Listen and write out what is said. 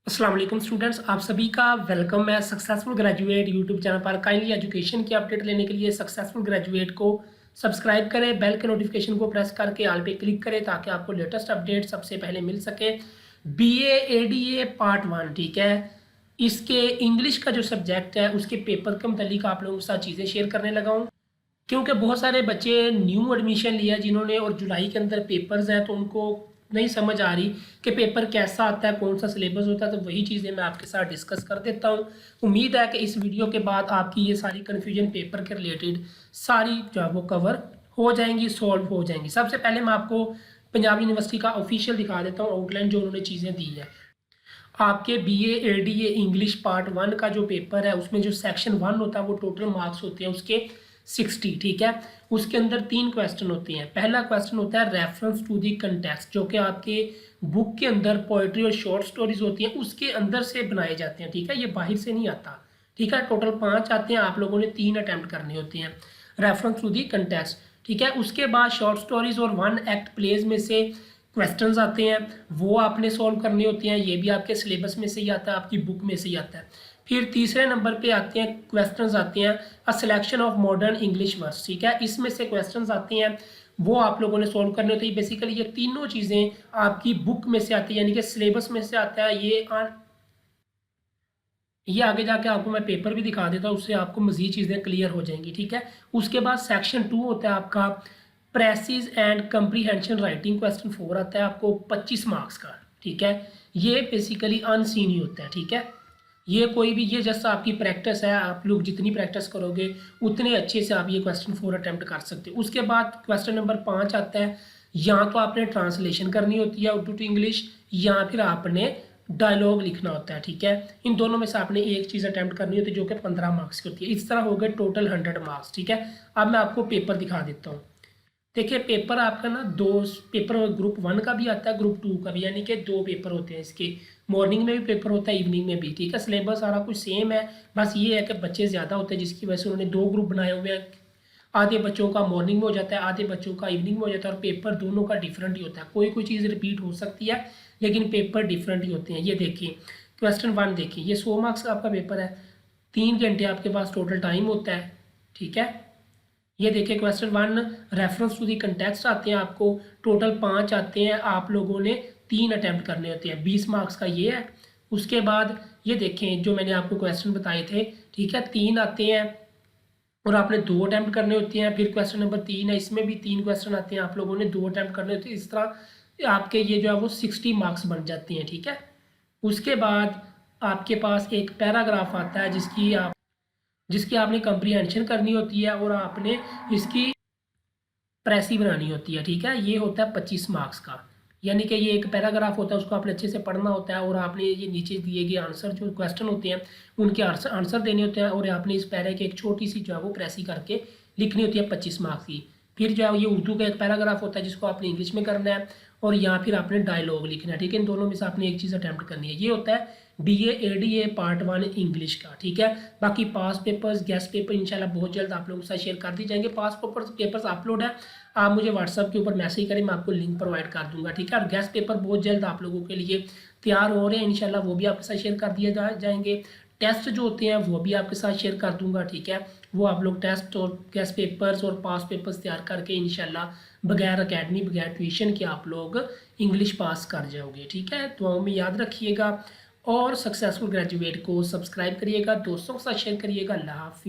अस्सलाम वालेकुम स्टूडेंट्स, आप सभी का वेलकम है सक्सेसफुल ग्रेजुएट यूट्यूब चैनल पर। काइंडली एजुकेशन की अपडेट लेने के लिए सक्सेसफुल ग्रेजुएट को सब्सक्राइब करें, बेल के नोटिफिकेशन को प्रेस करके ऑल पे क्लिक करें ताकि आपको लेटेस्ट अपडेट सबसे पहले मिल सके। बीए एडीए पार्ट 1, ठीक है, इसके इंग्लिश का जो सब्जेक्ट है उसके पेपर के मतलब आप लोगों के साथ चीज़ें शेयर करने लगा हूँ, क्योंकि बहुत सारे बच्चे न्यू एडमिशन लिया जिन्होंने और जुलाई के अंदर पेपर्स हैं तो उनको नहीं समझ आ रही कि पेपर कैसा आता है, कौन सा सिलेबस होता है। तो वही चीज़ें मैं आपके साथ डिस्कस कर देता हूँ। उम्मीद है कि इस वीडियो के बाद आपकी ये सारी कन्फ्यूजन पेपर के रिलेटेड सारी जो है वो कवर हो जाएंगी, सॉल्व हो जाएंगी। सबसे पहले मैं आपको पंजाब यूनिवर्सिटी का ऑफिशियल दिखा देता हूँ आउटलाइन जो उन्होंने चीज़ें दी है। आपके बीए एडीए इंग्लिश पार्ट 1 का जो पेपर है उसमें जो सेक्शन 1 होता है वो टोटल मार्क्स होते हैं उसके 60, ठीक है। उसके अंदर 3 क्वेश्चन होते हैं। पहला क्वेश्चन होता है रेफरेंस टू दी कंटेक्स्ट, जो कि आपके बुक के अंदर पोइट्री और शॉर्ट स्टोरीज होती हैं उसके अंदर से बनाए जाते हैं, ठीक है, ये बाहर से नहीं आता, ठीक है। टोटल 5 आते हैं, आप लोगों ने 3 अटैम्प्ट करने होते हैं रेफरेंस टू दी कंटेक्स्ट, ठीक है। उसके बाद शॉर्ट स्टोरीज और 1 एक्ट प्लेज में से क्वेश्चंस आते हैं, वो आपने सॉल्व करने होते हैं। ये भी आपके सिलेबस में से ही आता है, आपकी बुक में से ही आता है। फिर तीसरे नंबर पे आते हैं क्वेश्चंस आते हैं a selection of modern English words, ठीक है। इसमें से क्वेश्चंस आते हैं वो आप लोगों ने सॉल्व करने होते हैं। बेसिकली ये तीनों चीज़ें आपकी बुक में से आती है, यानी कि सिलेबस में से आता है। ये आगे जाके आपको मैं पेपर भी दिखा देता हूँ, उससे आपको मज़ीद चीज़ें क्लियर हो जाएंगी, ठीक है। उसके बाद सेक्शन 2 होता है आपका precious and comprehension writing, question 4 आता है आपको 25 मार्क्स का, ठीक है। ये बेसिकली अनसीन ही होता है, ठीक है। ये कोई भी, ये जस्ट आपकी प्रैक्टिस है, आप लोग जितनी प्रैक्टिस करोगे उतने अच्छे से आप ये क्वेश्चन 4 अटैम्प्ट कर सकते हो। उसके बाद क्वेश्चन नंबर 5 आता है, या तो आपने ट्रांसलेशन करनी होती है उर्दू टू इंग्लिश, या फिर आपने डायलॉग लिखना होता है, ठीक है। इन दोनों में से आपने एक चीज़ अटैम्प्ट करनी होती है जो कि 15 मार्क्स की होती है। इस तरह हो गए टोटल 100 मार्क्स, ठीक है। अब मैं आपको पेपर दिखा देता हूँ। देखिए पेपर आपका ना दो पेपर, ग्रुप 1 का भी आता है, ग्रुप 2 का भी, यानी कि 2 पेपर होते हैं इसके। मॉर्निंग में भी पेपर होता है, इवनिंग में भी, ठीक है। सिलेबस सारा कुछ सेम है, बस ये है कि बच्चे ज़्यादा होते हैं जिसकी वजह से उन्होंने 2 ग्रुप बनाए हुए हैं। आधे बच्चों का मॉर्निंग में हो जाता है, आधे बच्चों का इवनिंग में हो जाता है, और पेपर दोनों का डिफरेंट ही होता है। कोई कोई चीज़ रिपीट हो सकती है लेकिन पेपर डिफरेंट ही होते हैं। ये देखिए क्वेश्चन 1 देखिए, ये 100 मार्क्स का आपका पेपर है, 3 घंटे आपके पास टोटल टाइम होता है, ठीक है। ये देखिए question 1 reference to the context आते हैं आपको, टोटल 5 आते हैं, आप लोगों ने 3 अटैम्प्ट करने होते हैं, 20 मार्क्स का ये है। उसके बाद ये देखें जो मैंने आपको क्वेश्चन बताए थे, ठीक है, 3 आते हैं और आपने 2 अटैम्प्ट करने होते हैं। फिर क्वेश्चन नंबर 3 है, इसमें भी 3 क्वेश्चन आते हैं, आप लोगों ने 2 अटैम्प्ट करने होते हैं। इस तरह आपके ये जो है वो 60 मार्क्स बन जाती हैं, ठीक है। उसके बाद आपके पास एक पैराग्राफ आता है जिसकी आपने कंप्रीहेंशन करनी होती है और आपने इसकी प्रेसी बनानी होती है, ठीक है। ये होता है 25 मार्क्स का, यानी कि ये एक पैराग्राफ होता है, उसको आपने अच्छे से पढ़ना होता है और आपने ये नीचे दिए गए आंसर जो क्वेश्चन होते हैं उनके आंसर देने होते हैं, और आपने इस पैरे की एक छोटी सी जो है वो प्रेसी करके लिखनी होती है 25 मार्क्स की। फिर जो है ये उर्दू का एक पैराग्राफ होता है जिसको आपने इंग्लिश में करना है, और या फिर आपने डायलॉग लिखना है, ठीक है। इन दोनों में से आपने एक चीज़ अटैम्प्ट करनी है। ये होता है बीए एडीए पार्ट 1 इंग्लिश का, ठीक है। बाकी पास पेपर्स, गेस्ट पेपर इंशाल्लाह बहुत जल्द आप लोगों के साथ शेयर कर दी जाएंगे। पास पेपर्स अपलोड है, आप मुझे व्हाट्सअप के ऊपर मैसेज करें, मैं आपको लिंक प्रोवाइड कर दूंगा, ठीक है। और गेस्ट पेपर बहुत जल्द आप लोगों के लिए तैयार हो रहे हैं इंशाल्लाह, वो भी आपके साथ शेयर कर दिए जाएंगे। टेस्ट जो होते हैं वो भी आपके साथ शेयर कर दूंगा, ठीक है। वो आप लोग टेस्ट और गेस्ट पेपर्स और पास पेपर्स तैयार करके इंशाल्लाह बगैर अकेडमी, बगैर ट्यूशन के आप लोग इंग्लिश पास कर जाओगे, ठीक है। दुआओं में याद रखिएगा और सक्सेसफुल ग्रेजुएट को सब्सक्राइब करिएगा, दोस्तों के साथ शेयर करिएगा। अल्लाह हाफिज़।